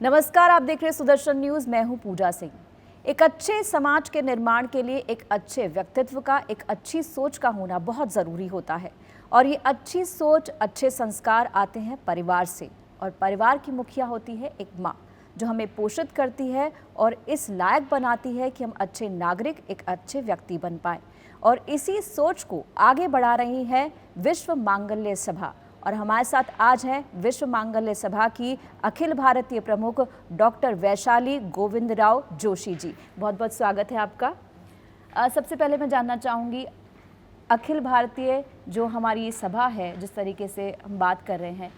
नमस्कार, आप देख रहे हैं सुदर्शन न्यूज। मैं हूं पूजा सिंह। एक अच्छे समाज के निर्माण के लिए एक अच्छे व्यक्तित्व का, एक अच्छी सोच का होना बहुत ज़रूरी होता है। और ये अच्छी सोच, अच्छे संस्कार आते हैं परिवार से। और परिवार की मुखिया होती है एक माँ, जो हमें पोषित करती है और इस लायक बनाती है कि हम अच्छे नागरिक, एक अच्छे व्यक्ति बन पाएं। और इसी सोच को आगे बढ़ा रही है विश्व मांगल्य सभा। और हमारे साथ आज हैं विश्व मांगल्य सभा की अखिल भारतीय प्रमुख डॉक्टर वैशाली गोविंदराव जोशी जी। बहुत बहुत स्वागत है आपका। सबसे पहले मैं जानना चाहूँगी, अखिल भारतीय जो हमारी ये सभा है, जिस तरीके से हम बात कर रहे हैं,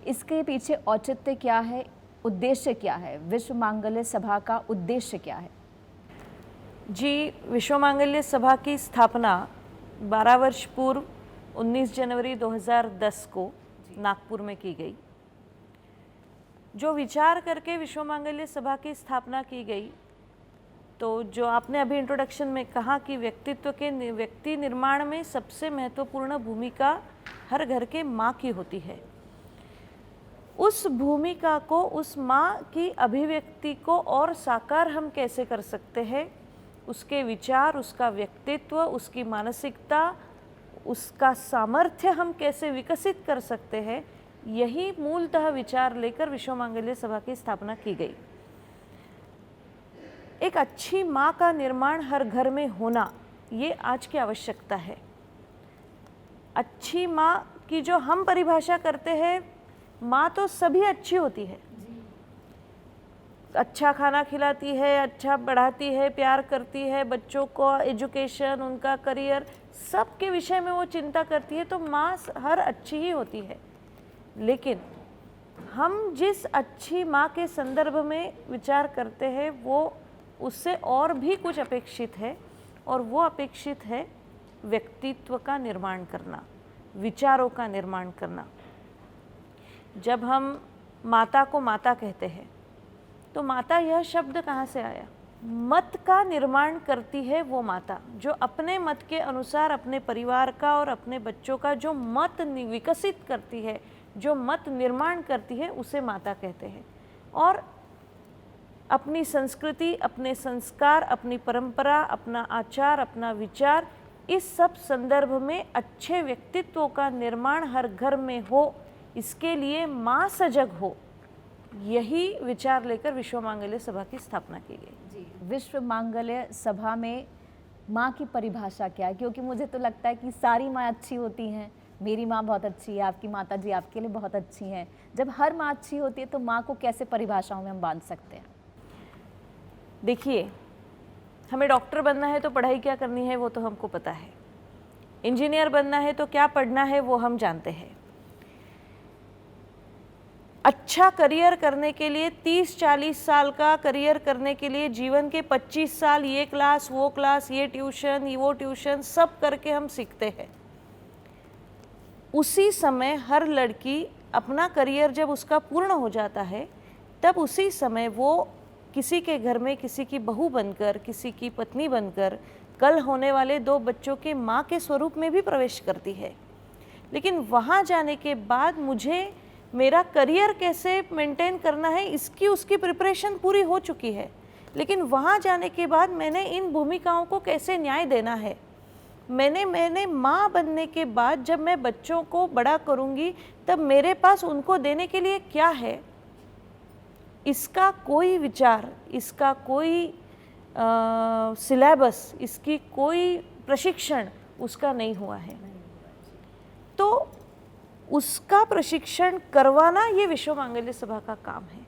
इसके पीछे औचित्य क्या है, उद्देश्य क्या है? विश्व मांगल्य सभा का उद्देश्य क्या है? जी, विश्व मांगल्य सभा की स्थापना 12 वर्ष पूर्व 19 जनवरी 2010 को नागपुर में की गई। जो विचार करके विश्व मांगल्य सभा की स्थापना की गई, तो जो आपने अभी इंट्रोडक्शन में कहा कि व्यक्ति निर्माण में सबसे महत्वपूर्ण भूमिका हर घर के माँ की होती है। उस भूमिका को, उस माँ की अभिव्यक्ति को और साकार हम कैसे कर सकते हैं, उसके विचार, उसका व्यक्तित्व, उसकी मानसिकता, उसका सामर्थ्य हम कैसे विकसित कर सकते हैं, यही मूलतः विचार लेकर विश्व मांगल्य सभा की स्थापना की गई। एक अच्छी माँ का निर्माण हर घर में होना, ये आज की आवश्यकता है। अच्छी माँ की जो हम परिभाषा करते हैं, माँ तो सभी अच्छी होती है। अच्छा खाना खिलाती है, अच्छा पढ़ाती है, प्यार करती है, बच्चों को एजुकेशन, उनका करियर, सब के विषय में वो चिंता करती है, तो माँ हर अच्छी ही होती है। लेकिन हम जिस अच्छी माँ के संदर्भ में विचार करते हैं, वो उससे और भी कुछ अपेक्षित है। और वो अपेक्षित है व्यक्तित्व का निर्माण करना, विचारों का निर्माण करना। जब हम माता को माता कहते हैं, तो माता यह शब्द कहाँ से आया? मत का निर्माण करती है वो माता, जो अपने मत के अनुसार अपने परिवार का और अपने बच्चों का जो मत विकसित करती है, जो मत निर्माण करती है, उसे माता कहते हैं। और अपनी संस्कृति, अपने संस्कार, अपनी परंपरा, अपना आचार, अपना विचार, इस सब संदर्भ में अच्छे व्यक्तित्वों का निर्माण हर घर में हो, इसके लिए माँ सजग हो, यही विचार लेकर विश्व मांगल्य सभा की स्थापना की गई। जी, विश्व मांगल्य सभा में माँ की परिभाषा क्या है? क्योंकि मुझे तो लगता है कि सारी माँ अच्छी होती हैं। मेरी माँ बहुत अच्छी है, आपकी माता जी आपके लिए बहुत अच्छी हैं। जब हर माँ अच्छी होती है, तो माँ को कैसे परिभाषाओं में हम बांध सकते हैं? देखिए, हमें डॉक्टर बनना है तो पढ़ाई क्या करनी है वो तो हमको पता है। इंजीनियर बनना है तो क्या पढ़ना है वो हम जानते हैं। अच्छा करियर करने के लिए 30-40 साल का करियर करने के लिए जीवन के 25 साल ये क्लास, वो क्लास, ये ट्यूशन, वो ट्यूशन, सब करके हम सीखते हैं। उसी समय हर लड़की अपना करियर जब उसका पूर्ण हो जाता है, तब उसी समय वो किसी के घर में किसी की बहू बनकर, किसी की पत्नी बनकर, कल होने वाले 2 बच्चों के माँ के स्वरूप में भी प्रवेश करती है। लेकिन वहाँ जाने के बाद मुझे मेरा करियर कैसे मेंटेन करना है, इसकी उसकी प्रिपरेशन पूरी हो चुकी है। लेकिन वहाँ जाने के बाद मैंने इन भूमिकाओं को कैसे न्याय देना है, मैंने माँ बनने के बाद जब मैं बच्चों को बड़ा करूँगी, तब मेरे पास उनको देने के लिए क्या है, इसका कोई विचार, इसका कोई सिलेबस, इसकी कोई प्रशिक्षण उसका नहीं हुआ है। तो उसका प्रशिक्षण करवाना ये विश्व मांगल्य सभा का काम है।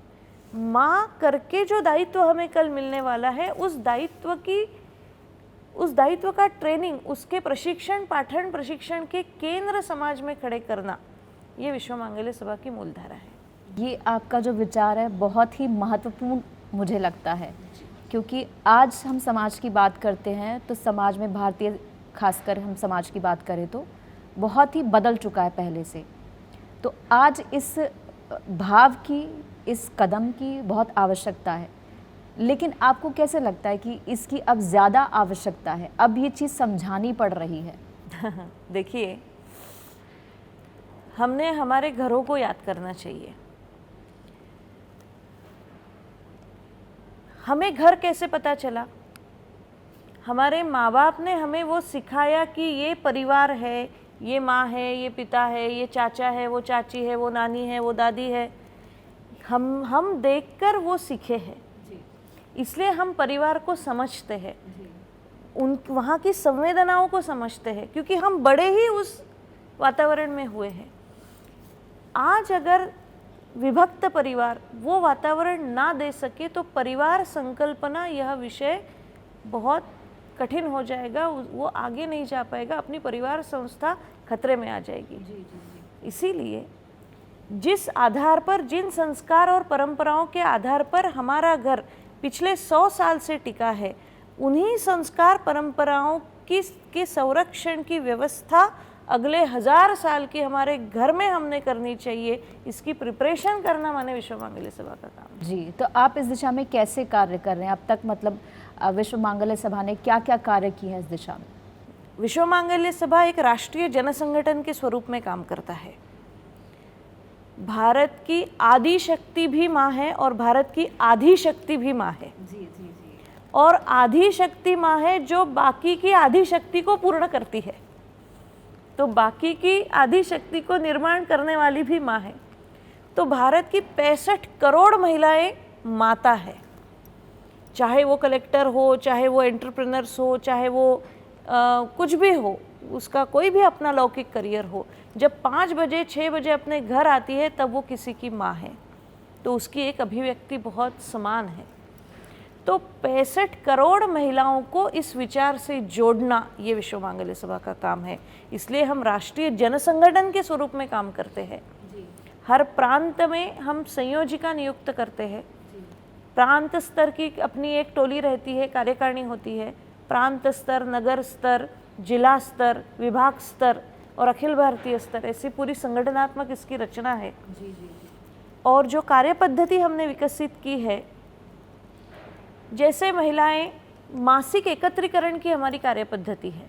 माँ करके जो दायित्व हमें कल मिलने वाला है, उस दायित्व का ट्रेनिंग, उसके प्रशिक्षण, पाठन प्रशिक्षण के केंद्र समाज में खड़े करना, ये विश्व मांगल्य सभा की मूलधारा है। ये आपका जो विचार है बहुत ही महत्वपूर्ण मुझे लगता है, क्योंकि आज हम समाज की बात करते हैं तो समाज में, भारतीय खासकर हम समाज की बात करें तो बहुत ही बदल चुका है पहले से। तो आज इस भाव की, इस कदम की बहुत आवश्यकता है। लेकिन आपको कैसे लगता है कि इसकी अब ज़्यादा आवश्यकता है, अब ये चीज़ समझानी पड़ रही है? देखिए, हमने हमारे घरों को याद करना चाहिए। हमें घर कैसे पता चला? हमारे माँ बाप ने हमें वो सिखाया कि ये परिवार है, ये माँ है, ये पिता है, ये चाचा है, वो चाची है, वो नानी है, वो दादी है। हम देखकर वो सीखे हैं, इसलिए हम परिवार को समझते हैं, उन वहाँ की संवेदनाओं को समझते हैं, क्योंकि हम बड़े ही उस वातावरण में हुए हैं। आज अगर विभक्त परिवार वो वातावरण ना दे सके तो परिवार संकल्पना यह विषय बहुत कठिन हो जाएगा, वो आगे नहीं जा पाएगा, अपनी परिवार संस्था खतरे में आ जाएगी। इसीलिए जिस आधार पर, जिन संस्कार और परंपराओं के आधार पर हमारा घर पिछले 100 साल से टिका है, उन्हीं संस्कार परंपराओं के संरक्षण की व्यवस्था अगले 1000 साल की हमारे घर में हमने करनी चाहिए। इसकी प्रिपरेशन करना माने विश्व मांगल्य सभा का काम। जी, तो आप इस दिशा में कैसे कार्य कर रहे हैं अब तक? मतलब विश्व मांगल्य सभा ने क्या क्या कार्य किए हैं इस दिशा में? विश्व मांगल्य सभा एक राष्ट्रीय जनसंगठन के स्वरूप में काम करता है। भारत की आदि शक्ति भी माँ है और भारत की आधी शक्ति भी माँ है। और आधी शक्ति माँ है जो बाकी की आधी शक्ति को पूर्ण करती है, तो बाकी की आधी शक्ति को निर्माण करने वाली भी माँ है। तो भारत की 65 करोड़ महिलाएं माता है, चाहे वो कलेक्टर हो, चाहे वो एंटरप्रेन्योर्स हो, चाहे वो कुछ भी हो, उसका कोई भी अपना लौकिक करियर हो। जब 5 बजे 6 बजे अपने घर आती है तब वो किसी की माँ है, तो उसकी एक अभिव्यक्ति बहुत समान है। तो 65 करोड़ महिलाओं को इस विचार से जोड़ना ये विश्व मांगल्य सभा का काम है। इसलिए हम राष्ट्रीय जनसंगठन के स्वरूप में काम करते हैं। हर प्रांत में हम संयोजिका नियुक्त करते हैं। प्रांत स्तर की अपनी एक टोली रहती है, कार्यकारिणी होती है। प्रांत स्तर, नगर स्तर, जिला स्तर, विभाग स्तर और अखिल भारतीय स्तर, ऐसी पूरी संगठनात्मक इसकी रचना है। और जो कार्य पद्धति हमने विकसित की है, जैसे महिलाएं मासिक एकत्रीकरण की हमारी कार्य पद्धति है।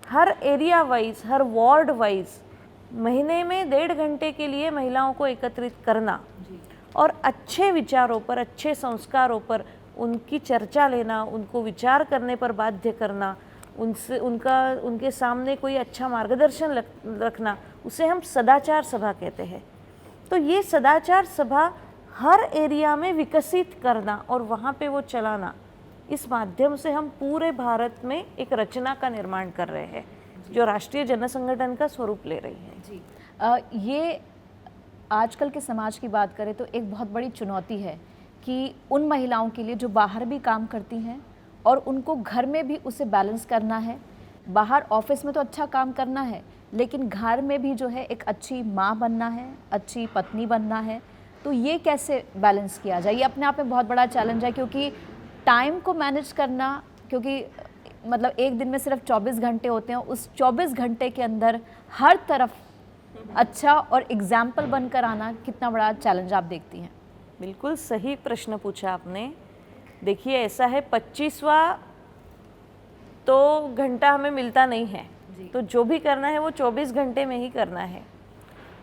हर एरिया वाइज, हर वार्ड वाइज महीने में 1.5 घंटे के लिए महिलाओं को एकत्रित करना और अच्छे विचारों पर, अच्छे संस्कारों पर उनकी चर्चा लेना, उनको विचार करने पर बाध्य करना, उनके सामने कोई अच्छा मार्गदर्शन रखना, उसे हम सदाचार सभा कहते हैं। तो ये सदाचार सभा हर एरिया में विकसित करना और वहाँ पे वो चलाना, इस माध्यम से हम पूरे भारत में एक रचना का निर्माण कर रहे हैं जो राष्ट्रीय जनसंगठन का स्वरूप ले रही है। जी, ये आजकल के समाज की बात करें तो एक बहुत बड़ी चुनौती है कि उन महिलाओं के लिए जो बाहर भी काम करती हैं और उनको घर में भी उसे बैलेंस करना है। बाहर ऑफिस में तो अच्छा काम करना है, लेकिन घर में भी जो है एक अच्छी माँ बनना है, अच्छी पत्नी बनना है। तो ये कैसे बैलेंस किया जाए? ये अपने आप में बहुत बड़ा चैलेंज है, क्योंकि टाइम को मैनेज करना, क्योंकि मतलब एक दिन में सिर्फ 24 घंटे होते हैं, उस 24 घंटे के अंदर हर तरफ अच्छा और एग्जाम्पल बनकर आना कितना बड़ा चैलेंज आप देखती हैं? बिल्कुल सही प्रश्न पूछा आपने। देखिए, ऐसा है 25वां तो घंटा हमें मिलता नहीं है, तो जो भी करना है वो 24 घंटे में ही करना है।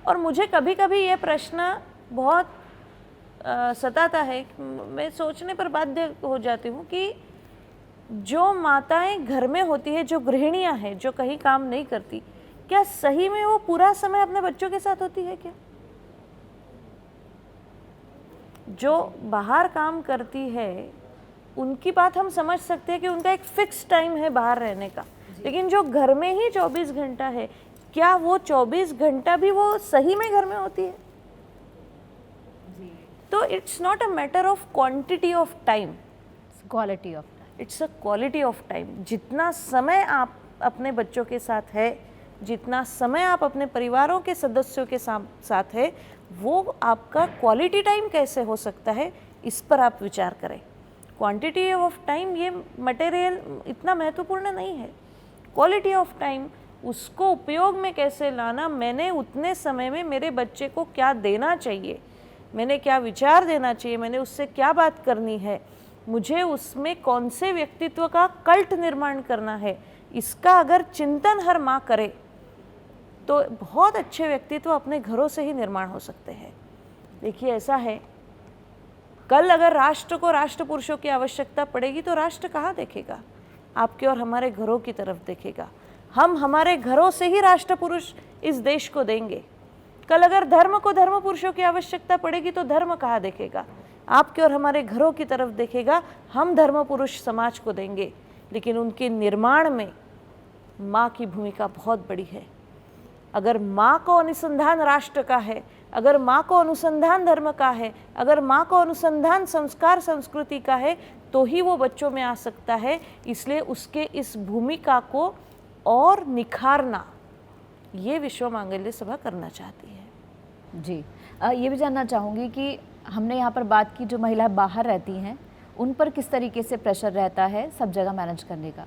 और मुझे कभी कभी ये प्रश्न बहुत सताता है, मैं सोचने पर बाध्य हो जाती हूँ कि जो माताएं घर में होती है, जो गृहिणियाँ हैं, जो कहीं काम नहीं करती, क्या सही में वो पूरा समय अपने बच्चों के साथ होती है क्या? जो बाहर काम करती है उनकी बात हम समझ सकते हैं कि उनका एक फिक्स टाइम है बाहर रहने का, लेकिन जो घर में ही 24 घंटा है, क्या वो 24 घंटा भी वो सही में घर में होती है? तो it's not a matter of quantity of time, quality of time, it's a quality of time. जितना समय आप अपने बच्चों के साथ है, जितना समय आप अपने परिवारों के सदस्यों के साथ है, वो आपका क्वालिटी टाइम कैसे हो सकता है, इस पर आप विचार करें। क्वांटिटी ऑफ टाइम ये मटेरियल इतना महत्वपूर्ण नहीं है। क्वालिटी ऑफ टाइम, उसको उपयोग में कैसे लाना, मैंने उतने समय में मेरे बच्चे को क्या देना चाहिए, मैंने क्या विचार देना चाहिए, मैंने उससे क्या बात करनी है, मुझे उसमें कौन से व्यक्तित्व का कल्ट निर्माण करना है, इसका अगर चिंतन हर माँ करे तो बहुत अच्छे व्यक्तित्व अपने घरों से ही निर्माण हो सकते हैं। देखिए, ऐसा है, कल अगर राष्ट्र को राष्ट्र पुरुषों की आवश्यकता पड़ेगी तो राष्ट्र कहाँ देखेगा? आपके और हमारे घरों की तरफ देखेगा। हम हमारे घरों से ही राष्ट्र पुरुष इस देश को देंगे। कल अगर धर्म को धर्म पुरुषों की आवश्यकता पड़ेगी तो धर्म कहाँ देखेगा? आपके और हमारे घरों की तरफ देखेगा। हम धर्म पुरुष समाज को देंगे, लेकिन उनके निर्माण में माँ की भूमिका बहुत बड़ी है। अगर माँ को अनुसंधान राष्ट्र का है, अगर माँ को अनुसंधान धर्म का है, अगर माँ को अनुसंधान संस्कार संस्कृति का है, तो ही वो बच्चों में आ सकता है। इसलिए उसके इस भूमिका को और निखारना ये विश्व मांगल्य सभा करना चाहती है। जी, ये भी जानना चाहूँगी कि हमने यहाँ पर बात की जो महिलाएं बाहर रहती हैं उन पर किस तरीके से प्रेशर रहता है सब जगह मैनेज करने का,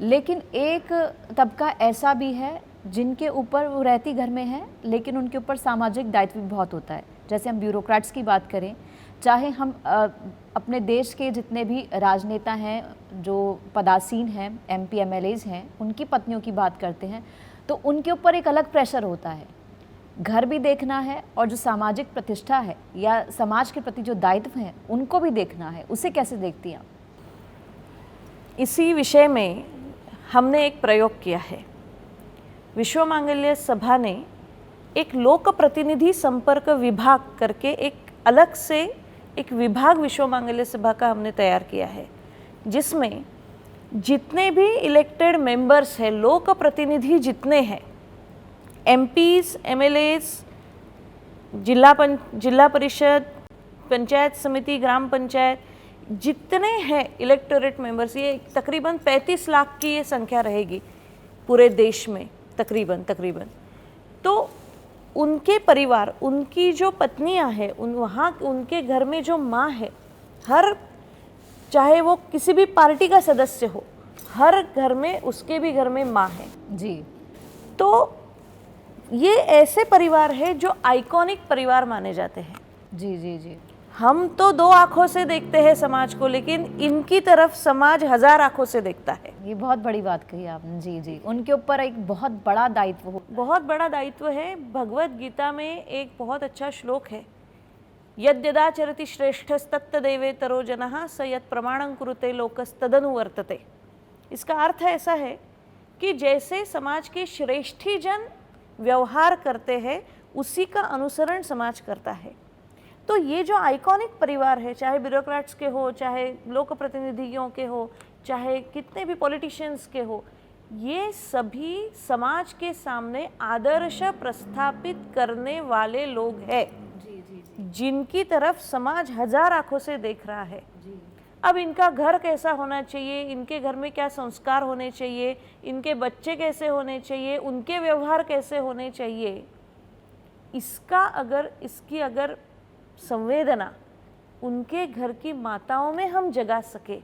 लेकिन एक तबका ऐसा भी है जिनके ऊपर वो रहती घर में है लेकिन उनके ऊपर सामाजिक दायित्व भी बहुत होता है। जैसे हम ब्यूरोक्रेट्स की बात करें, चाहे हम अपने देश के जितने भी राजनेता हैं, जो पदासीन हैं, MP MLAs हैं, उनकी पत्नियों की बात करते हैं तो उनके ऊपर एक अलग प्रेशर होता है। घर भी देखना है और जो सामाजिक प्रतिष्ठा है या समाज के प्रति जो दायित्व हैं उनको भी देखना है। उसे कैसे देखती हैं आप? इसी विषय में हमने एक प्रयोग किया है। विश्व मांगल्य सभा ने एक लोक प्रतिनिधि संपर्क विभाग करके एक अलग से एक विभाग विश्व मांगल्य सभा का हमने तैयार किया है, जिसमें जितने भी इलेक्टेड मेंबर्स हैं, लोक प्रतिनिधि जितने हैं, MPs, MLAs, जिला परिषद, पंचायत समिति, ग्राम पंचायत, जितने हैं इलेक्टोरेट मेंबर्स, ये तकरीबन 35 लाख की ये संख्या रहेगी पूरे देश में तकरीबन। तो उनके परिवार, उनकी जो पत्नियां हैं, वहाँ उनके घर में जो माँ है, हर चाहे वो किसी भी पार्टी का सदस्य हो, हर घर में उसके भी घर में माँ है जी। तो ये ऐसे परिवार है जो आइकॉनिक परिवार माने जाते हैं। जी जी जी। हम तो 2 आंखों से देखते हैं समाज को, लेकिन इनकी तरफ समाज 1000 आंखों से देखता है। ये बहुत बड़ी बात कही आपने। जी जी, उनके ऊपर एक बहुत बड़ा दायित्व हो, बहुत बड़ा दायित्व है। भगवत गीता में एक बहुत अच्छा श्लोक है, यद्यदाचरति श्रेष्ठस्तत्तदेवेतरो जनः स यत् प्रमाणं कुरुते लोकस्तदनुवर्तते। इसका अर्थ ऐसा है कि जैसे समाज के श्रेष्ठी जन व्यवहार करते हैं उसी का अनुसरण समाज करता है। तो ये जो आइकॉनिक परिवार है, चाहे ब्यूरोक्रेट्स के हो, चाहे लोक प्रतिनिधियों के हो, चाहे कितने भी पॉलिटिशियंस के हो, ये सभी समाज के सामने आदर्श प्रस्थापित करने वाले लोग हैं, जिनकी तरफ समाज 1000 आंखों से देख रहा है। अब इनका घर कैसा होना चाहिए, इनके घर में क्या संस्कार होने चाहिए, इनके बच्चे कैसे होने चाहिए, उनके व्यवहार कैसे होने चाहिए, इसकी अगर संवेदना उनके घर की माताओं में हम जगा सके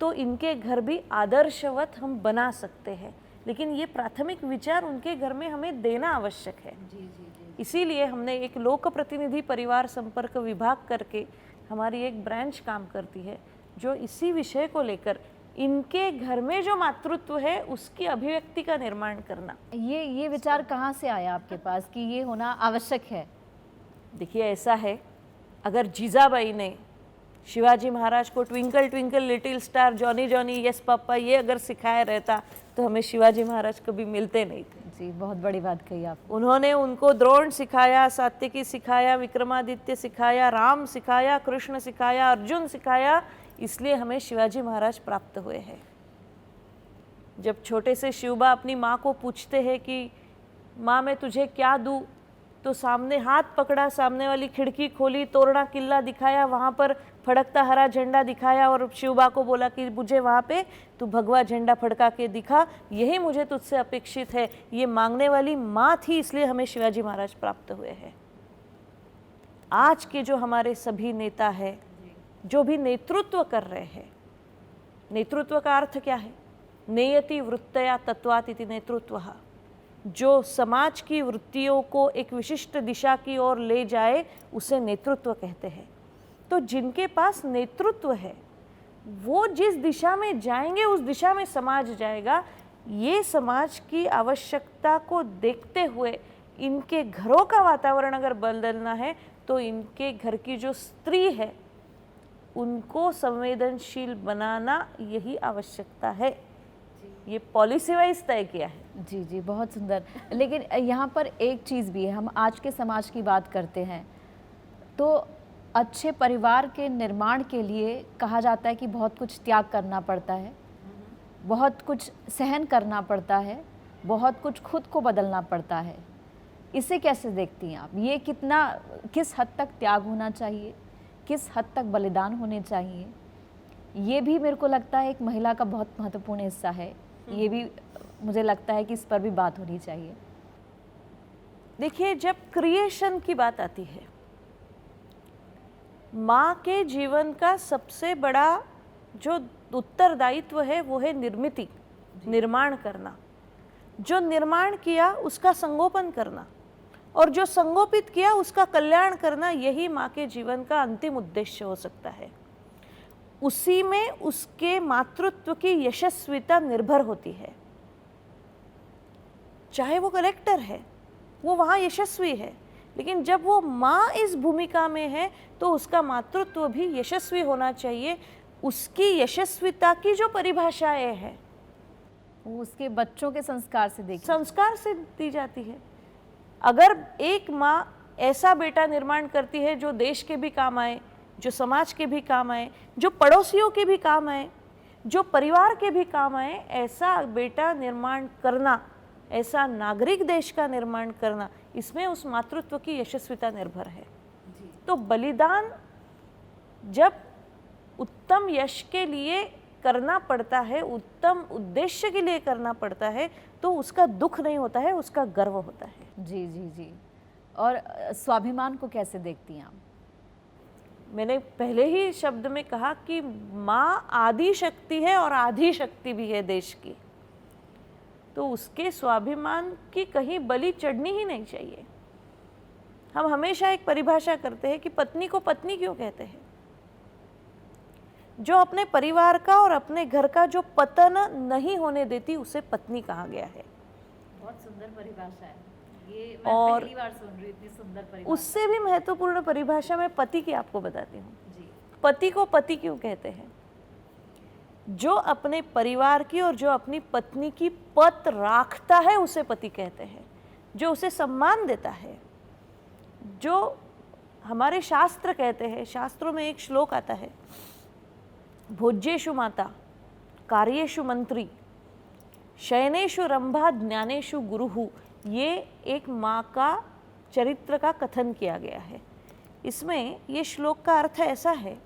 तो इनके घर भी आदर्शवत हम बना सकते हैं। लेकिन ये प्राथमिक विचार उनके घर में हमें देना आवश्यक है। इसीलिए हमने एक लोक प्रतिनिधि परिवार संपर्क विभाग करके हमारी एक ब्रांच काम करती है, जो इसी विषय को लेकर इनके घर में जो मातृत्व है उसकी अभिव्यक्ति का निर्माण करना। ये विचार कहाँ से आया आपके पास कि ये होना आवश्यक है? देखिए, ऐसा है, अगर जीजाबाई ने शिवाजी महाराज को twinkle twinkle little star, Johnny Johnny yes papa ये अगर सिखाया रहता तो हमें शिवाजी महाराज कभी मिलते नहीं थे। जी, बहुत बड़ी बात कही आप। उन्होंने उनको द्रोण सिखाया, सात्यकी सिखाया, विक्रमादित्य सिखाया, राम सिखाया, कृष्ण सिखाया, अर्जुन सिखाया, इसलिए हमें शिवाजी महाराज प्राप्त हुए हैं। जब छोटे से शिवबा अपनी माँ को पूछते हैं कि माँ मैं तुझे क्या दूँ, तो सामने हाथ पकड़ा, सामने वाली खिड़की खोली, तोरणा किला दिखाया, वहाँ पर फड़कता हरा झंडा दिखाया और शिवबा को बोला कि मुझे वहाँ पे तू भगवा झंडा फड़का के दिखा, यही मुझे तुझसे अपेक्षित है। ये मांगने वाली माँ थी, इसलिए हमें शिवाजी महाराज प्राप्त हुए हैं। आज के जो हमारे सभी नेता हैं, जो भी नेतृत्व कर रहे हैं, नेतृत्व का अर्थ क्या है? नेयति वृत्तया तत्वात् इति नेतृत्वः, जो समाज की वृत्तियों को एक विशिष्ट दिशा की ओर ले जाए उसे नेतृत्व कहते हैं। तो जिनके पास नेतृत्व है वो जिस दिशा में जाएंगे उस दिशा में समाज जाएगा। ये समाज की आवश्यकता को देखते हुए इनके घरों का वातावरण अगर बदलना है तो इनके घर की जो स्त्री है उनको संवेदनशील बनाना यही आवश्यकता है। ये पॉलिसी वाइज तय किया है। जी जी, बहुत सुंदर। लेकिन यहाँ पर एक चीज़ भी है, हम आज के समाज की बात करते हैं तो अच्छे परिवार के निर्माण के लिए कहा जाता है कि बहुत कुछ त्याग करना पड़ता है, बहुत कुछ सहन करना पड़ता है, बहुत कुछ खुद को बदलना पड़ता है। इसे कैसे देखती हैं आप? ये किस हद तक त्याग होना चाहिए, किस हद तक बलिदान होने चाहिए? ये भी मेरे को लगता है एक महिला का बहुत महत्वपूर्ण हिस्सा है। ये भी मुझे लगता है कि इस पर भी बात होनी चाहिए। देखिए, जब क्रिएशन की बात आती है, माँ के जीवन का सबसे बड़ा जो उत्तरदायित्व है वो है निर्मिति, निर्माण करना। जो निर्माण किया उसका संगोपन करना, और जो संगोपित किया उसका कल्याण करना, यही माँ के जीवन का अंतिम उद्देश्य हो सकता है। उसी में उसके मातृत्व की यशस्विता निर्भर होती है। चाहे वो कलेक्टर है, वो वहाँ यशस्वी है, लेकिन जब वो माँ इस भूमिका में है तो उसका मातृत्व भी यशस्वी होना चाहिए। उसकी यशस्विता की जो परिभाषाएं है वो उसके बच्चों के संस्कार से संस्कार से दी जाती है। अगर एक माँ ऐसा बेटा निर्माण करती है जो देश के भी काम आए, जो समाज के भी काम आए, जो पड़ोसियों के भी काम आए, जो परिवार के भी काम आए, ऐसा बेटा निर्माण करना, ऐसा नागरिक देश का निर्माण करना, इसमें उस मातृत्व की यशस्विता निर्भर है। तो बलिदान जब उत्तम यश के लिए करना पड़ता है, उत्तम उद्देश्य के लिए करना पड़ता है, तो उसका दुख नहीं होता है, उसका गर्व होता है। जी जी जी। और स्वाभिमान को कैसे देखती हैं आप? मैंने पहले ही शब्द में कहा कि माँ आदि शक्ति है और आधी शक्ति भी है देश की, तो उसके स्वाभिमान की कहीं बलि चढ़नी ही नहीं चाहिए। हम हमेशा एक परिभाषा करते हैं कि पत्नी को पत्नी क्यों कहते हैं? जो अपने परिवार का और अपने घर का जो पतन नहीं होने देती, उसे पत्नी कहा गया है। बहुत सुंदर परिभाषा है ये, मैं और पहली बार सुन रही हूँ इतनी सुंदर परिभाषा। उससे भी महत्वपूर्ण परिभाषा मैं पति की आपको बताती हूँ। जी। पति को पति क्यों कहते हैं? जो अपने परिवार की और जो अपनी पत्नी की पत राखता है उसे पति कहते हैं। जो उसे सम्मान देता है, जो हमारे शास्त्र कहते हैं, शास्त्रों में एक श्लोक आता है, भोज्येषु माता, कार्येषु मंत्री, शयनेषु रंभा, ज्ञानेषु गुरुः। ये एक माँ का चरित्र का कथन किया गया है। इसमें ये श्लोक का अर्थ ऐसा है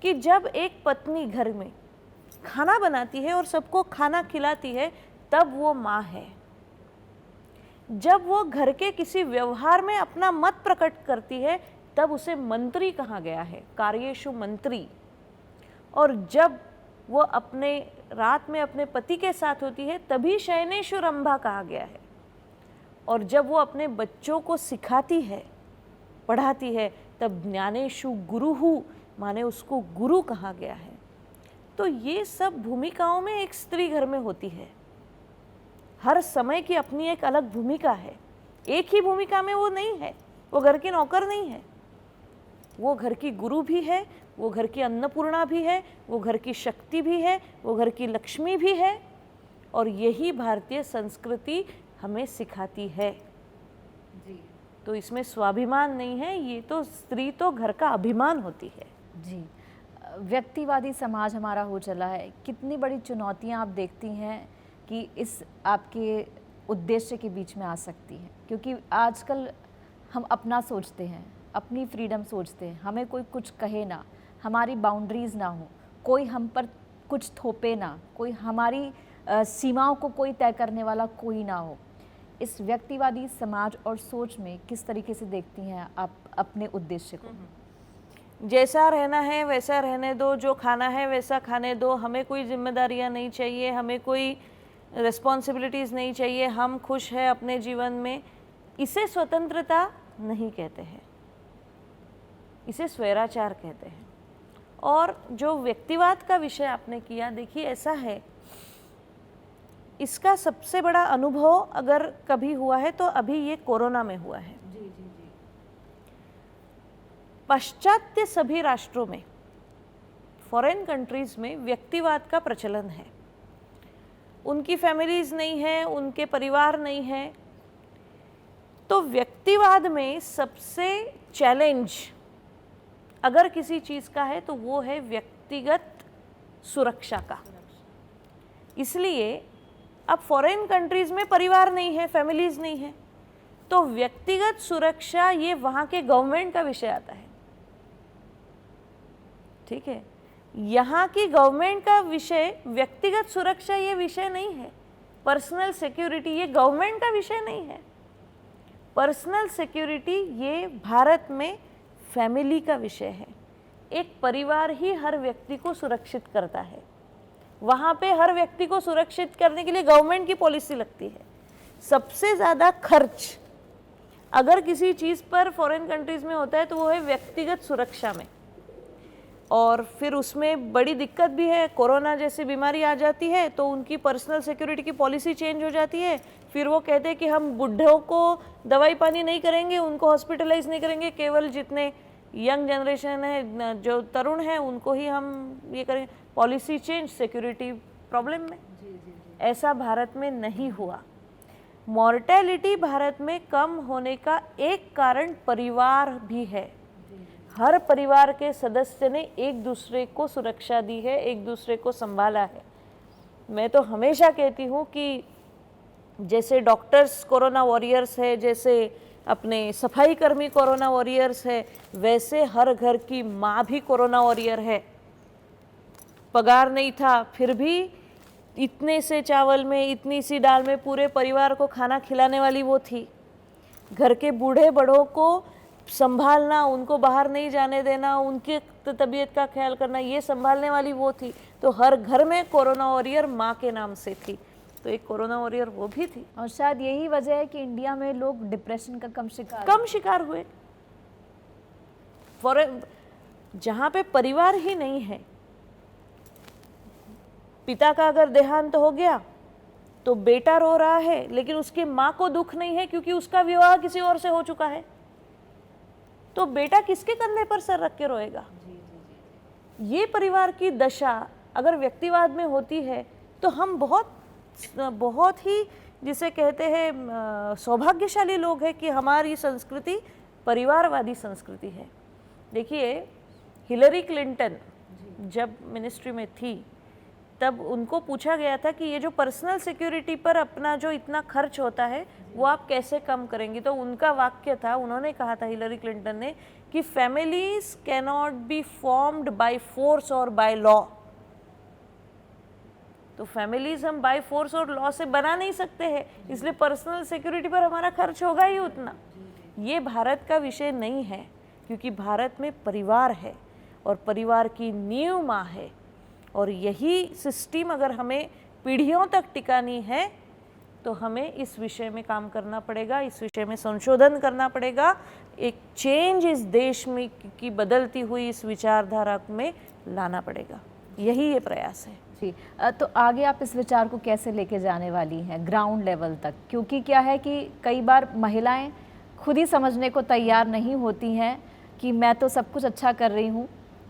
कि जब एक पत्नी घर में खाना बनाती है और सबको खाना खिलाती है, तब वो माँ है। जब वो घर के किसी व्यवहार में अपना मत प्रकट करती है, तब उसे मंत्री कहा गया है, कार्येषु मंत्री। और जब वो अपने रात में अपने पति के साथ होती है, तभी शयनेषु रंभा कहा गया है। और जब वो अपने बच्चों को सिखाती है, पढ़ाती है, तब ज्ञानेषु गुरुः, माने उसको गुरु कहा गया है। तो ये सब भूमिकाओं में एक स्त्री घर में होती है। हर समय की अपनी एक अलग भूमिका है। एक ही भूमिका में वो नहीं है, वो घर की नौकर नहीं है, वो घर की गुरु भी है, वो घर की अन्नपूर्णा भी है, वो घर की शक्ति भी है, वो घर की लक्ष्मी भी है। और यही भारतीय संस्कृति हमें सिखाती है। जी तो इसमें स्वाभिमान नहीं है, ये तो स्त्री तो घर का अभिमान होती है। जी। व्यक्तिवादी समाज हमारा हो चला है। कितनी बड़ी चुनौतियां आप देखती हैं कि इस आपके उद्देश्य के बीच में आ सकती है? क्योंकि आजकल हम अपना सोचते हैं, अपनी फ्रीडम सोचते हैं, हमें कोई कुछ कहे ना, हमारी बाउंड्रीज़ ना हो, कोई हम पर कुछ थोपे ना, कोई हमारी सीमाओं को कोई तय करने वाला कोई ना हो। इस व्यक्तिवादी समाज और सोच में किस तरीके से देखती हैं आप अपने उद्देश्य को? जैसा रहना है वैसा रहने दो, जो खाना है वैसा खाने दो, हमें कोई जिम्मेदारियां नहीं चाहिए, हमें कोई रिस्पॉन्सिबिलिटीज़ नहीं चाहिए, हम खुश हैं अपने जीवन में। इसे स्वतंत्रता नहीं कहते हैं, इसे स्वैराचार कहते हैं। और जो व्यक्तिवाद का विषय आपने किया, देखिए ऐसा है, इसका सबसे बड़ा अनुभव अगर कभी हुआ है तो अभी ये कोरोना में हुआ है। जी जी जी। पाश्चात्य सभी राष्ट्रों में, फॉरेन कंट्रीज में व्यक्तिवाद का प्रचलन है। उनकी फैमिलीज नहीं है, उनके परिवार नहीं है, तो व्यक्तिवाद में सबसे चैलेंज अगर किसी चीज़ का है तो वो है व्यक्तिगत सुरक्षा का। इसलिए अब फॉरेन कंट्रीज में परिवार नहीं है, फैमिलीज नहीं है, तो व्यक्तिगत सुरक्षा ये वहाँ के गवर्नमेंट का विषय आता है। ठीक है, यहाँ की गवर्नमेंट का विषय, व्यक्तिगत सुरक्षा ये विषय नहीं है। पर्सनल सिक्योरिटी ये गवर्नमेंट का विषय नहीं है। पर्सनल सिक्योरिटी ये भारत में फैमिली का विषय है। एक परिवार ही हर व्यक्ति को सुरक्षित करता है। वहाँ पे हर व्यक्ति को सुरक्षित करने के लिए गवर्नमेंट की पॉलिसी लगती है। सबसे ज़्यादा खर्च अगर किसी चीज़ पर फॉरेन कंट्रीज़ में होता है तो वो है व्यक्तिगत सुरक्षा में। और फिर उसमें बड़ी दिक्कत भी है, कोरोना जैसी बीमारी आ जाती है तो उनकी पर्सनल सिक्योरिटी की पॉलिसी चेंज हो जाती है। फिर वो कहते हैं कि हम बुढ़ों को दवाई पानी नहीं करेंगे, उनको हॉस्पिटलाइज नहीं करेंगे, केवल जितने यंग जनरेशन है, जो तरुण है, उनको ही हम ये करेंगे। पॉलिसी चेंज, सिक्योरिटी प्रॉब्लम में। ऐसा भारत में नहीं हुआ। मॉर्टेलिटी भारत में कम होने का एक कारण परिवार भी है। हर परिवार के सदस्य ने एक दूसरे को सुरक्षा दी है, एक दूसरे को संभाला है। मैं तो हमेशा कहती हूँ कि जैसे डॉक्टर्स कोरोना वॉरियर्स है, जैसे अपने सफाई कर्मी कोरोना वॉरियर्स है, वैसे हर घर की माँ भी कोरोना वॉरियर है। पगार नहीं था फिर भी इतने से चावल में, इतनी सी दाल में पूरे परिवार को खाना खिलाने वाली वो थी। घर के बूढ़े बड़ों को संभालना, उनको बाहर नहीं जाने देना, उनकी तबीयत का ख्याल करना, ये संभालने वाली वो थी। तो हर घर में कोरोना वॉरियर माँ के नाम से थी, तो एक कोरोना वॉरियर वो भी थी। और शायद यही वजह है कि इंडिया में लोग डिप्रेशन का कम शिकार हुए। फॉरेन जहाँ पे परिवार ही नहीं है, पिता का अगर देहांत हो गया तो बेटा रो रहा है, लेकिन उसकी माँ को दुख नहीं है क्योंकि उसका विवाह किसी और से हो चुका है। तो बेटा किसके कंधे पर सर रख के रोएगा? ये परिवार की दशा अगर व्यक्तिवाद में होती है तो हम बहुत ही जिसे कहते हैं सौभाग्यशाली लोग हैं कि हमारी संस्कृति परिवारवादी संस्कृति है। देखिए, हिलरी क्लिंटन जब मिनिस्ट्री में थी तब उनको पूछा गया था कि ये जो पर्सनल सिक्योरिटी पर अपना जो इतना खर्च होता है वो आप कैसे कम करेंगी। तो उनका वाक्य था, उन्होंने कहा था हिलरी क्लिंटन ने कि families cannot be formed by force और बाय लॉ। तो फैमिलीज हम बाय फोर्स और लॉ से बना नहीं सकते हैं, इसलिए पर्सनल सिक्योरिटी पर हमारा खर्च होगा ही उतना। ये भारत का विषय नहीं है, क्योंकि भारत में परिवार है और परिवार की नींव माँ है। और यही सिस्टम अगर हमें पीढ़ियों तक टिकानी है तो हमें इस विषय में काम करना पड़ेगा, इस विषय में संशोधन करना पड़ेगा। एक चेंज इस देश में की बदलती हुई इस विचारधारा में लाना पड़ेगा। यही ये प्रयास है। जी, तो आगे आप इस विचार को कैसे लेके जाने वाली हैं ग्राउंड लेवल तक? क्योंकि क्या है कि कई बार महिलाएं खुद ही समझने को तैयार नहीं होती हैं कि मैं तो सब कुछ अच्छा कर रही हूँ,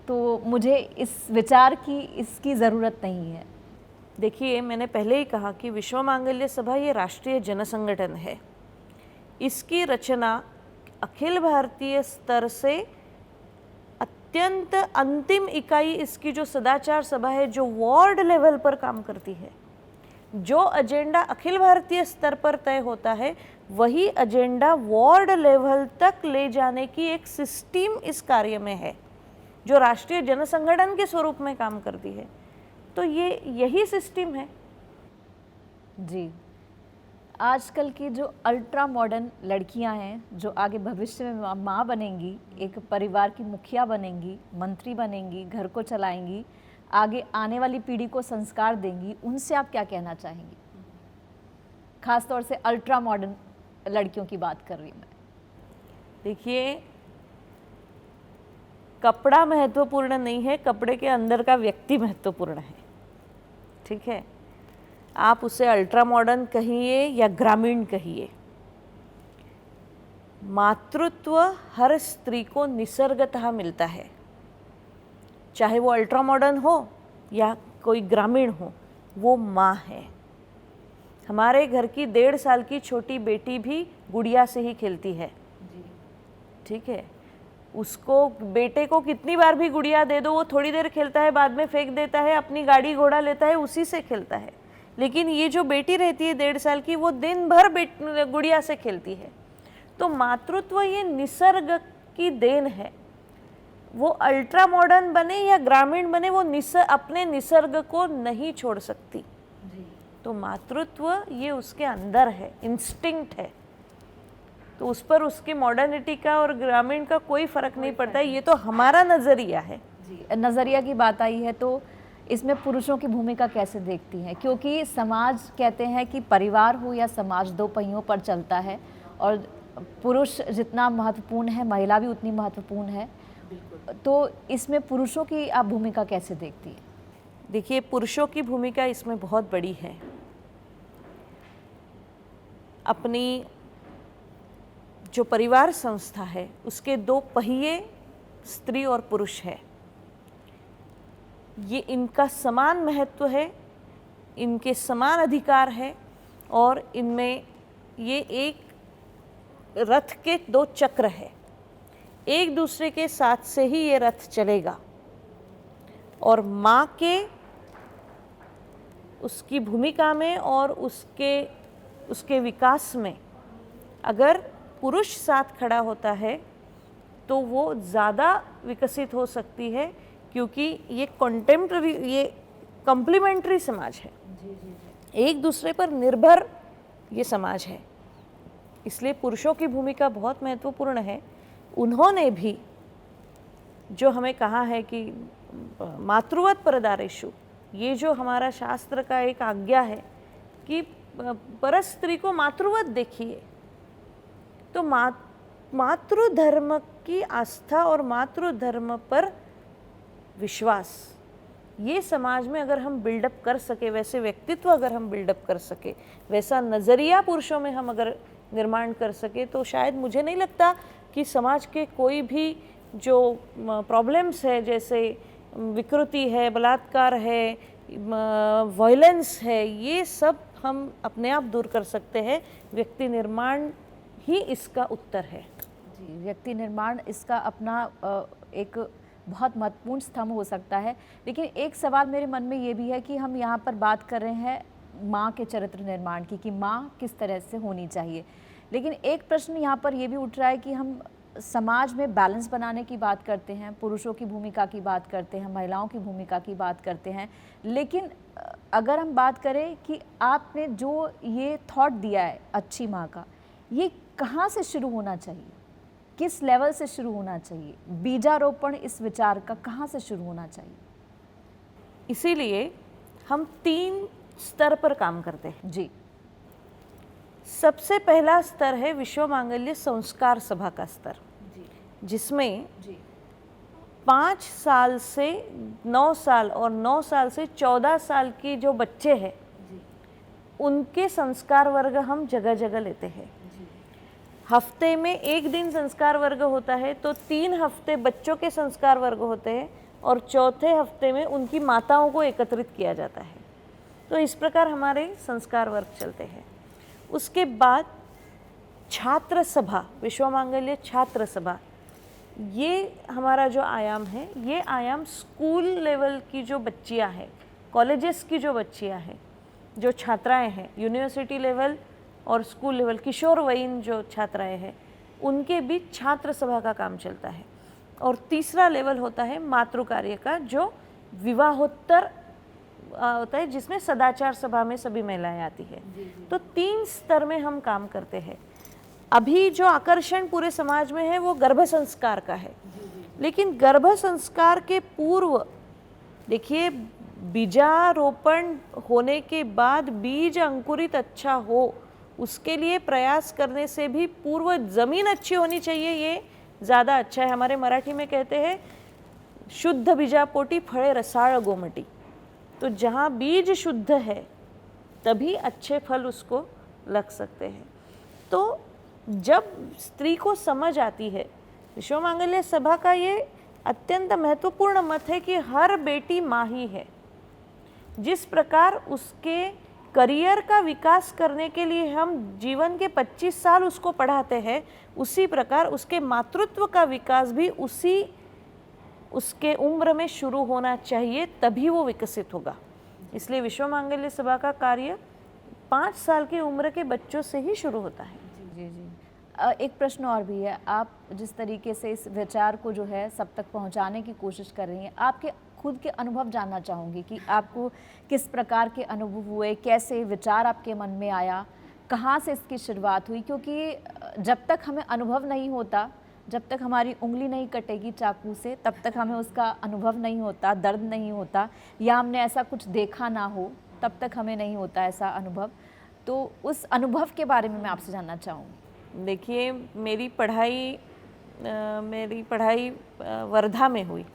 तो मुझे इस विचार की इसकी ज़रूरत नहीं है। देखिए, मैंने पहले ही कहा कि विश्व मांगल्य सभा ये राष्ट्रीय जनसंगठन है। इसकी रचना अखिल भारतीय स्तर से अत्यंत अंतिम इकाई इसकी जो सदाचार सभा है, जो वार्ड लेवल पर काम करती है, जो एजेंडा अखिल भारतीय स्तर पर तय होता है वही एजेंडा वार्ड लेवल तक ले जाने की एक सिस्टम इस कार्य में है, जो राष्ट्रीय जनसंगठन के स्वरूप में काम करती है। तो ये यही सिस्टम है। जी, आजकल की जो अल्ट्रा मॉडर्न लड़कियां हैं, जो आगे भविष्य में माँ बनेंगी, एक परिवार की मुखिया बनेंगी, मंत्री बनेंगी, घर को चलाएंगी, आगे आने वाली पीढ़ी को संस्कार देंगी, उनसे आप क्या कहना चाहेंगी? खास तौर से अल्ट्रा मॉडर्न लड़कियों की बात कर रही हूँ मैं। देखिए, कपड़ा महत्वपूर्ण नहीं है, कपड़े के अंदर का व्यक्ति महत्वपूर्ण है। ठीक है, आप उसे अल्ट्रा मॉडर्न कहिए या ग्रामीण कहिए, मातृत्व हर स्त्री को निसर्गतः मिलता है, चाहे वो अल्ट्रा मॉडर्न हो या कोई ग्रामीण हो, वो माँ है। हमारे घर की 1.5 साल की छोटी बेटी भी गुड़िया से ही खेलती है, ठीक है। उसको, बेटे को कितनी बार भी गुड़िया दे दो, वो थोड़ी देर खेलता है, बाद में फेंक देता है, अपनी गाड़ी घोड़ा लेता है, उसी से खेलता है। लेकिन ये जो बेटी रहती है 1.5 साल की, वो दिन भर गुड़िया से खेलती है। तो मातृत्व ये निसर्ग की देन है। वो अल्ट्रा मॉडर्न बने या ग्रामीण बने, वो अपने निसर्ग को नहीं छोड़ सकती। तो मातृत्व ये उसके अंदर है, इंस्टिंक्ट है। तो उस पर उसकी मॉडर्निटी का और ग्रामीण का कोई फर्क नहीं पड़ता है। ये तो हमारा नज़रिया है। जी, नज़रिया की बात आई है तो इसमें पुरुषों की भूमिका कैसे देखती हैं? क्योंकि समाज कहते हैं कि परिवार हो या समाज 2 पहियों पर चलता है, और पुरुष जितना महत्वपूर्ण है, महिला भी उतनी महत्वपूर्ण है। तो इसमें पुरुषों की आप भूमिका कैसे देखती हैं? देखिए, पुरुषों की भूमिका इसमें बहुत बड़ी है। अपनी जो परिवार संस्था है उसके 2 पहिए स्त्री और पुरुष है। ये इनका समान महत्व है, इनके समान अधिकार है, और इनमें ये एक रथ के 2 चक्र है। एक दूसरे के साथ से ही ये रथ चलेगा। और माँ के उसकी भूमिका में और उसके विकास में अगर पुरुष साथ खड़ा होता है तो वो ज़्यादा विकसित हो सकती है, क्योंकि ये कॉम्प्लीमेंट्री समाज है। एक दूसरे पर निर्भर ये समाज है। इसलिए पुरुषों की भूमिका बहुत महत्वपूर्ण है। उन्होंने भी जो हमें कहा है कि मातृवत परदारेषु, ये जो हमारा शास्त्र का एक आज्ञा है कि परस्त्री को मातृवत देखिए, तो मातृधर्म की आस्था और मातृधर्म पर विश्वास, ये समाज में अगर हम बिल्डअप कर सके, वैसे व्यक्तित्व अगर हम बिल्डअप कर सके, वैसा नज़रिया पुरुषों में हम अगर निर्माण कर सके, तो शायद मुझे नहीं लगता कि समाज के कोई भी जो प्रॉब्लम्स है, जैसे विकृति है, बलात्कार है, वायलेंस है, ये सब हम अपने आप दूर कर सकते हैं। व्यक्ति निर्माण ही इसका उत्तर है। जी, व्यक्ति निर्माण इसका अपना एक बहुत महत्वपूर्ण स्तंभ हो सकता है। लेकिन एक सवाल मेरे मन में ये भी है कि हम यहाँ पर बात कर रहे हैं माँ के चरित्र निर्माण की, कि माँ किस तरह से होनी चाहिए। लेकिन एक प्रश्न यहाँ पर ये भी उठ रहा है कि हम समाज में बैलेंस बनाने की बात करते हैं, पुरुषों की भूमिका की बात करते हैं, महिलाओं की भूमिका की बात करते हैं, लेकिन अगर हम बात करें कि आपने जो ये थॉट दिया है अच्छी माँ का, ये कहाँ से शुरू होना चाहिए, किस लेवल से शुरू होना चाहिए? बीजारोपण इस विचार का कहाँ से शुरू होना चाहिए? इसीलिए हम 3 स्तर पर काम करते हैं। जी, सबसे पहला स्तर है विश्व मांगल्य संस्कार सभा का स्तर, जिसमें 5 साल से 9 साल और 9 साल से 14 साल की जो बच्चे हैं, उनके संस्कार वर्ग हम जगह जगह लेते हैं। हफ्ते में 1 दिन संस्कार वर्ग होता है, तो 3 हफ्ते बच्चों के संस्कार वर्ग होते हैं, और चौथे हफ्ते में उनकी माताओं को एकत्रित किया जाता है। तो इस प्रकार हमारे संस्कार वर्ग चलते हैं। उसके बाद छात्र सभा, विश्व मांगल्य छात्र सभा, ये हमारा जो आयाम है, ये आयाम स्कूल लेवल की जो बच्चियां हैं, कॉलेजेस की जो बच्चियां हैं, जो छात्राएं हैं, यूनिवर्सिटी लेवल और स्कूल लेवल किशोरवयीन जो छात्राएं हैं, उनके बीच छात्र सभा का काम चलता है। और तीसरा लेवल होता है मातृ कार्य का, जो विवाहोत्तर होता है, जिसमें सदाचार सभा में सभी महिलाएं आती है। तो 3 स्तर में हम काम करते हैं। अभी जो आकर्षण पूरे समाज में है वो गर्भ संस्कार का है, लेकिन गर्भ संस्कार के पूर्व देखिए, बीजारोपण होने के बाद बीज अंकुरित अच्छा हो, उसके लिए प्रयास करने से भी पूर्व जमीन अच्छी होनी चाहिए, ये ज़्यादा अच्छा है। हमारे मराठी में कहते हैं शुद्ध बीजापोटी फळे रसाळ गोमटी। तो जहाँ बीज शुद्ध है तभी अच्छे फल उसको लग सकते हैं। तो जब स्त्री को समझ आती है, विश्व मांगल्य सभा का ये अत्यंत महत्वपूर्ण मत है कि हर बेटी माँ ही है। जिस प्रकार उसके करियर का विकास करने के लिए हम जीवन के 25 साल उसको पढ़ाते हैं, उसी प्रकार उसके मातृत्व का विकास भी उसके उम्र में शुरू होना चाहिए, तभी वो विकसित होगा। इसलिए विश्व मांगल्य सभा का कार्य 5 साल की उम्र के बच्चों से ही शुरू होता है। जी जी। एक प्रश्न और भी है, आप जिस तरीके से इस विचार को जो है सब तक पहुंचाने की कोशिश कर रही हैं, आपके खुद के अनुभव जानना चाहूँगी कि आपको किस प्रकार के अनुभव हुए, कैसे विचार आपके मन में आया, कहाँ से इसकी शुरुआत हुई? क्योंकि जब तक हमें अनुभव नहीं होता, जब तक हमारी उंगली नहीं कटेगी चाकू से, तब तक हमें उसका अनुभव नहीं होता, दर्द नहीं होता, या हमने ऐसा कुछ देखा ना हो, तब तक हमें नहीं होता ऐसा अनुभव। तो उस अनुभव के बारे में मैं आपसे जानना चाहूँगी। देखिए, मेरी पढ़ाई वर्धा में हुई,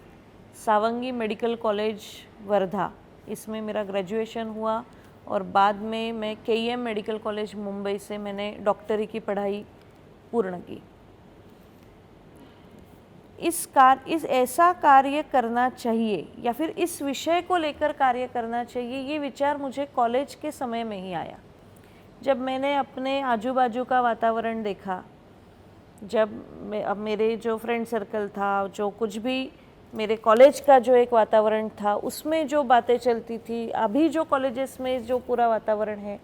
सावंगी मेडिकल कॉलेज वर्धा, इसमें मेरा ग्रेजुएशन हुआ और बाद में मैं KEM मेडिकल कॉलेज मुंबई से मैंने डॉक्टरी की पढ़ाई पूर्ण की। इस ऐसा कार्य करना चाहिए या फिर इस विषय को लेकर कार्य करना चाहिए, ये विचार मुझे कॉलेज के समय में ही आया। जब मैंने अपने आजू बाजू का वातावरण देखा, जब अब मेरे जो फ्रेंड सर्कल था, जो कुछ भी मेरे कॉलेज का जो एक वातावरण था, उसमें जो बातें चलती थी, अभी जो कॉलेजेस में जो पूरा वातावरण है,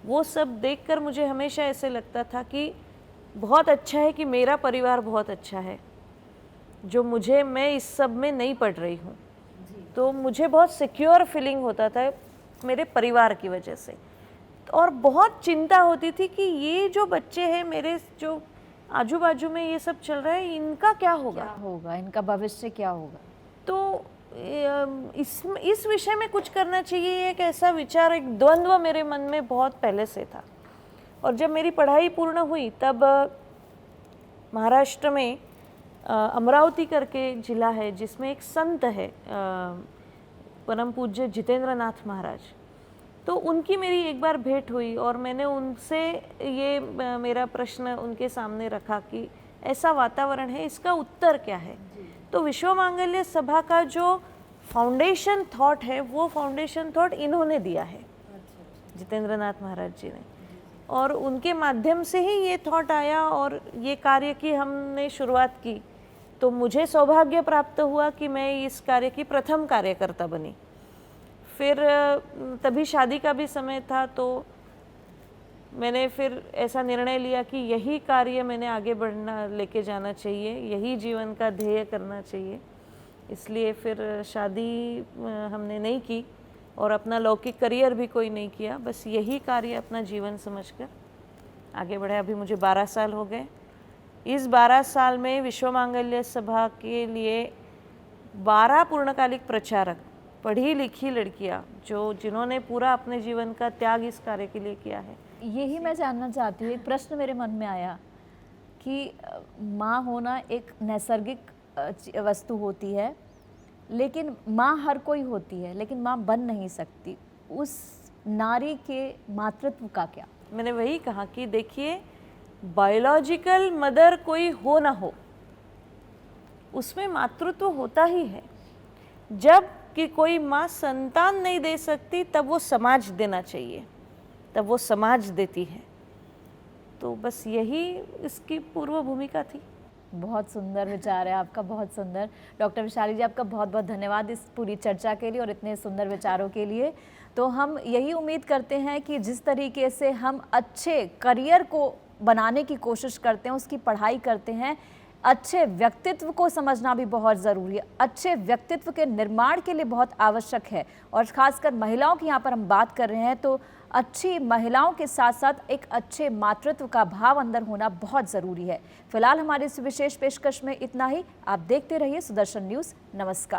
वो सब देखकर मुझे हमेशा ऐसे लगता था कि बहुत अच्छा है कि मेरा परिवार बहुत अच्छा है, जो मैं इस सब में नहीं पढ़ रही हूँ। तो मुझे बहुत सिक्योर फीलिंग होता था मेरे परिवार की वजह से, और बहुत चिंता होती थी कि ये जो बच्चे हैं मेरे, जो आजू बाजू में ये सब चल रहा है, इनका क्या होगा, इनका भविष्य क्या होगा। तो इस विषय में कुछ करना चाहिए, एक ऐसा विचार, एक द्वंद्व मेरे मन में बहुत पहले से था। और जब मेरी पढ़ाई पूर्ण हुई, तब महाराष्ट्र में अमरावती करके जिला है, जिसमें एक संत है परम पूज्य जितेंद्र नाथ महाराज। तो उनकी मेरी एक बार भेंट हुई और मैंने उनसे ये मेरा प्रश्न उनके सामने रखा कि ऐसा वातावरण है, इसका उत्तर क्या है। तो विश्व मांगल्य सभा का जो फाउंडेशन थॉट है, वो फाउंडेशन थॉट इन्होंने दिया है, जितेंद्र नाथ महाराज जी ने, और उनके माध्यम से ही ये थॉट आया और ये कार्य की हमने शुरुआत की। तो मुझे सौभाग्य प्राप्त हुआ कि मैं इस कार्य की प्रथम कार्यकर्ता बनी। फिर तभी शादी का भी समय था, तो मैंने फिर ऐसा निर्णय लिया कि यही कार्य मैंने आगे बढ़ना, लेके जाना चाहिए, यही जीवन का ध्येय करना चाहिए। इसलिए फिर शादी हमने नहीं की और अपना लौकिक करियर भी कोई नहीं किया, बस यही कार्य अपना जीवन समझकर आगे बढ़े। अभी मुझे 12 साल हो गए। इस 12 साल में विश्व मांगल्य सभा के लिए 12 पूर्णकालिक प्रचारक, पढ़ी लिखी लड़कियां, जिन्होंने पूरा अपने जीवन का त्याग इस कार्य के लिए किया है। यही मैं जानना चाहती हूँ, एक प्रश्न मेरे मन में आया कि माँ होना एक नैसर्गिक वस्तु होती है, लेकिन माँ हर कोई होती है, लेकिन माँ बन नहीं सकती। उस नारी के मातृत्व का क्या? मैंने वही कहा कि देखिए, बायोलॉजिकल मदर कोई हो ना हो, उसमें मातृत्व होता ही है। जब कि कोई माँ संतान नहीं दे सकती, तब वो समाज देना चाहिए, तब वो समाज देती है। तो बस यही इसकी पूर्व भूमिका थी। बहुत सुंदर विचार है आपका, बहुत सुंदर। डॉक्टर वैशाली जी, आपका बहुत बहुत धन्यवाद इस पूरी चर्चा के लिए और इतने सुंदर विचारों के लिए। तो हम यही उम्मीद करते हैं कि जिस तरीके से हम अच्छे करियर को बनाने की कोशिश करते हैं, उसकी पढ़ाई करते हैं, अच्छे व्यक्तित्व को समझना भी बहुत ज़रूरी है, अच्छे व्यक्तित्व के निर्माण के लिए बहुत आवश्यक है। और ख़ासकर महिलाओं की यहाँ पर हम बात कर रहे हैं, तो अच्छी महिलाओं के साथ साथ एक अच्छे मातृत्व का भाव अंदर होना बहुत ज़रूरी है। फिलहाल हमारे इस विशेष पेशकश में इतना ही। आप देखते रहिए सुदर्शन न्यूज़। नमस्कार।